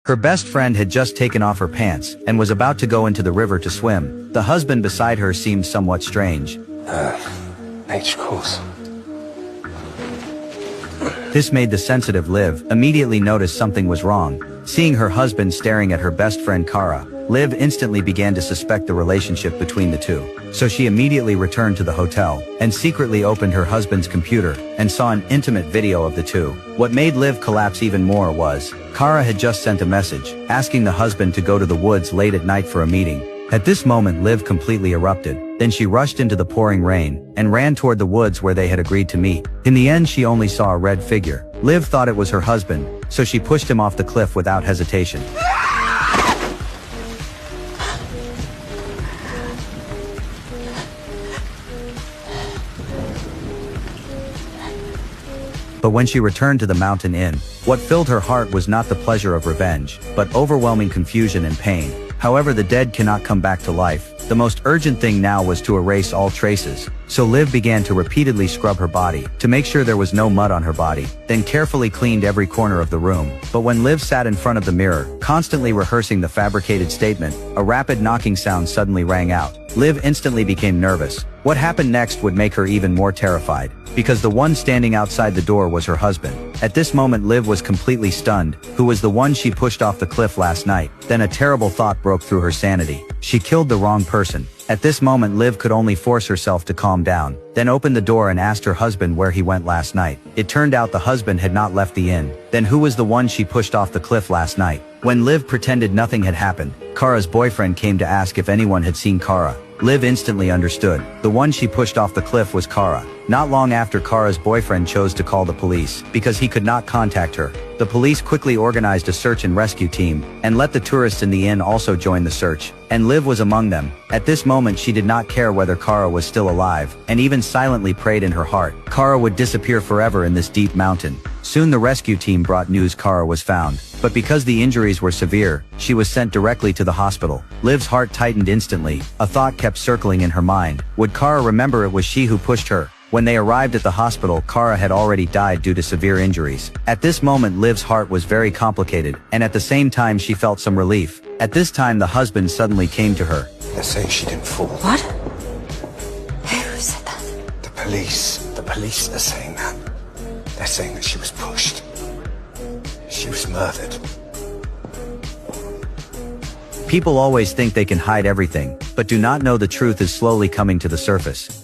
Her best friend had just taken off her pants and was about to go into the river to swim. The husband beside her seemed somewhat strange. Nature calls. This made the sensitive Liv immediately notice something was wrong. Seeing her husband staring at her best friend Kara, Liv instantly began to suspect the relationship between the two. So she immediately returned to the hotel and secretly opened her husband's computer and saw an intimate video of the two. What made Liv collapse even more was, Kara had just sent a message asking the husband to go to the woods late at night for a meeting. At this moment Liv completely erupted. Then she rushed into the pouring rain and ran toward the woods where they had agreed to meet. In the end she only saw a red figure. Liv thought it was her husband, so she pushed him off the cliff without hesitation. But when she returned to the mountain inn, what filled her heart was not the pleasure of revenge, but overwhelming confusion and pain. However, the dead cannot come back to life. The most urgent thing now was to erase all traces. So Liv began to repeatedly scrub her body to make sure there was no mud on her body, then carefully cleaned every corner of the room. But when Liv sat in front of the mirror, constantly rehearsing the fabricated statement, a rapid knocking sound suddenly rang out. Liv instantly became nervous. What happened next would make her even more terrified, because the one standing outside the door was her husband. At this moment Liv was completely stunned. Who was the one she pushed off the cliff last night? Then a terrible thought broke through her sanity. She killed the wrong person. At this moment Liv could only force herself to calm down, then opened the door and asked her husband where he went last night. It turned out the husband had not left the inn. Then who was the one she pushed off the cliff last night? When Liv pretended nothing had happened, Kara's boyfriend came to ask if anyone had seen Kara. Liv instantly understood. The one she pushed off the cliff was Kara. Not long after, Kara's boyfriend chose to call the police because he could not contact her. The police quickly organized a search and rescue team and let the tourists in the inn also join the search. And Liv was among them. At this moment she did not care whether Kara was still alive, and even silently prayed in her heart Kara would disappear forever in this deep mountain. Soon the rescue team brought news Kara was found, but because the injuries were severe, she was sent directly to the hospital. Liv's heart tightened instantly. A thought kept circling in her mind. Would Kara remember it was she who pushed her? When they arrived at the hospital, Kara had already died due to severe injuries. At this moment Liv's heart was very complicated, and at the same time she felt some relief. At this time the husband suddenly came to her. They're saying she didn't fall. What? Who said that? The police. The police are saying that. They're saying that she was pushed. She was murdered. People always think they can hide everything, but do not know the truth is slowly coming to the surface.